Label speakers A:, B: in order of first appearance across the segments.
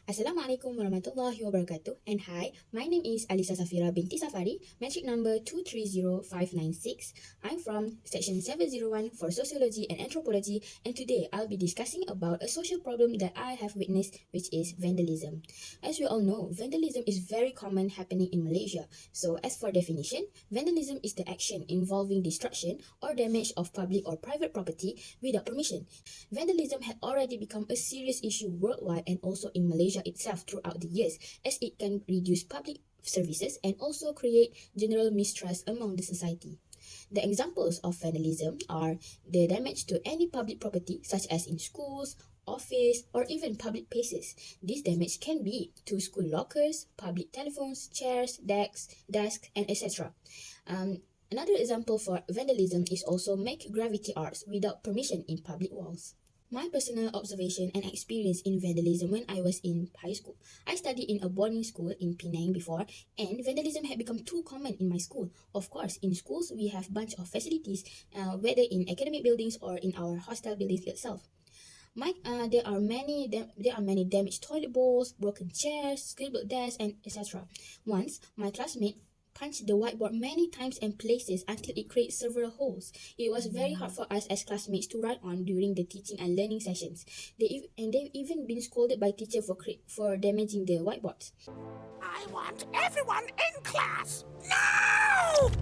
A: Assalamualaikum warahmatullahi wabarakatuh. And hi, my name is Alysa Safira binti Safari, Matric number 230596. I'm from section 701 for Sociology and Anthropology, and today I'll be discussing about a social problem that I have witnessed, which is vandalism. As we all know, vandalism is very common happening in Malaysia. So as for definition, vandalism is the action involving destruction or damage of public or private property without permission. Vandalism had already become a serious issue worldwide and also in Malaysia itself throughout the years, as it can reduce public services and also create general mistrust among the society. The examples of vandalism are the damage to any public property, such as in schools, office, or even public places. This damage can be to school lockers, public telephones, chairs, desks, and etc. Another example for vandalism is also make graffiti arts without permission in public walls. My personal observation and experience in vandalism when I was in high school. I studied in a boarding school in Penang before, and vandalism had become too common in my school. Of course, in schools, we have bunch of facilities, whether in academic buildings or in our hostel buildings itself. There are many damaged toilet bowls, broken chairs, scribbled desks, and etc. Once, my classmate punched the whiteboard many times and places until it created several holes. It was very hard for us as classmates to write on during the teaching and learning sessions. They've even been scolded by teachers for damaging the whiteboards.
B: I want everyone in class now!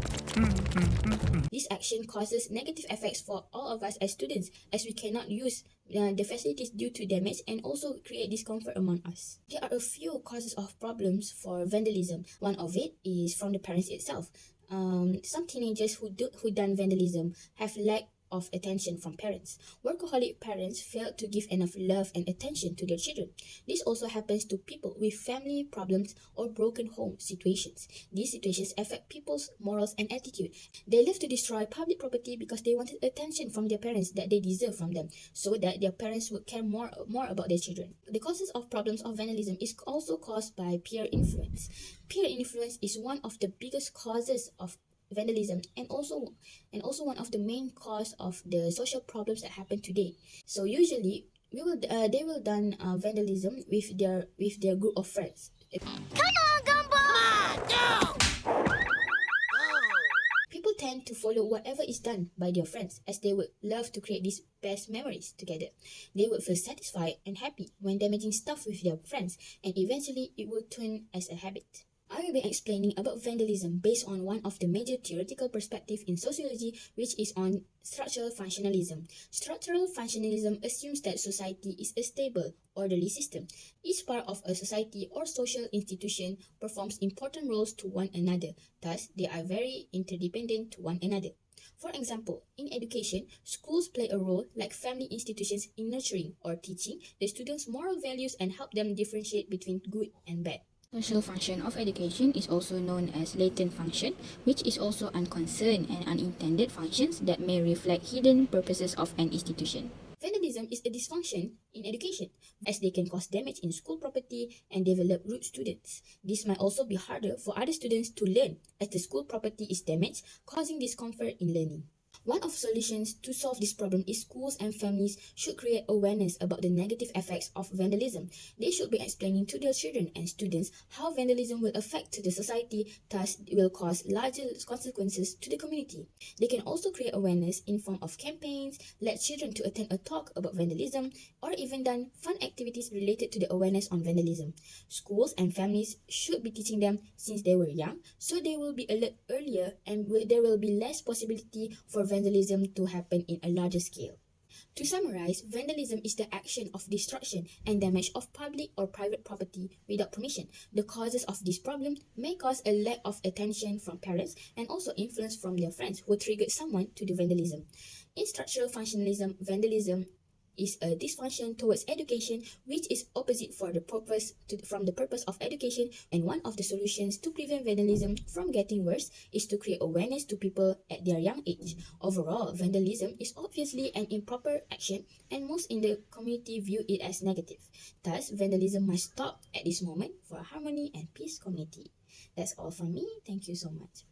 A: This action causes negative effects for all of us as students, as we cannot use the facilities due to damage and also create discomfort among us. There are a few causes of problems for vandalism. One of it is from the parents itself. Some teenagers who done vandalism have lack of attention from parents. Workaholic parents fail to give enough love and attention to their children. This also happens to people with family problems or broken home situations. These situations affect people's morals and attitude. They love to destroy public property because they wanted attention from their parents that they deserve from them, so that their parents would care more about their children. The causes of problems of vandalism is also caused by peer influence. Peer influence is one of the biggest causes of vandalism and also one of the main cause of the social problems that happen today. So usually they will done vandalism with their group of friends.
B: Come on, Gumball! Go!
A: People tend to follow whatever is done by their friends, as they would love to create these best memories together. They would feel satisfied and happy when damaging stuff with their friends, and eventually it will turn as a habit. I will be explaining about vandalism based on one of the major theoretical perspectives in sociology, which is on structural functionalism. Structural functionalism assumes that society is a stable, orderly system. Each part of a society or social institution performs important roles to one another. Thus, they are very interdependent to one another. For example, in education, schools play a role like family institutions in nurturing or teaching the students moral values and help them differentiate between good and bad. Social function of education is also known as latent function, which is also unconcerned and unintended functions that may reflect hidden purposes of an institution. Vandalism is a dysfunction in education, as they can cause damage in school property and develop rude students. This might also be harder for other students to learn, as the school property is damaged, causing discomfort in learning. One of the solutions to solve this problem is schools and families should create awareness about the negative effects of vandalism. They should be explaining to their children and students how vandalism will affect the society, thus it will cause larger consequences to the community. They can also create awareness in form of campaigns, let children to attend a talk about vandalism, or even done fun activities related to the awareness on vandalism. Schools and families should be teaching them since they were young, so they will be alert earlier and there will be less possibility for vandalism to happen in a larger scale. To summarize, vandalism is the action of destruction and damage of public or private property without permission. The causes of this problem may cause a lack of attention from parents and also influence from their friends who triggered someone to do vandalism. In structural functionalism, vandalism is a dysfunction towards education, which is opposite from the purpose of education, and one of the solutions to prevent vandalism from getting worse is to create awareness to people at their young age. Overall, vandalism is obviously an improper action, and most in the community view it as negative. Thus, vandalism must stop at this moment for a harmony and peace community. That's all from me. Thank you so much.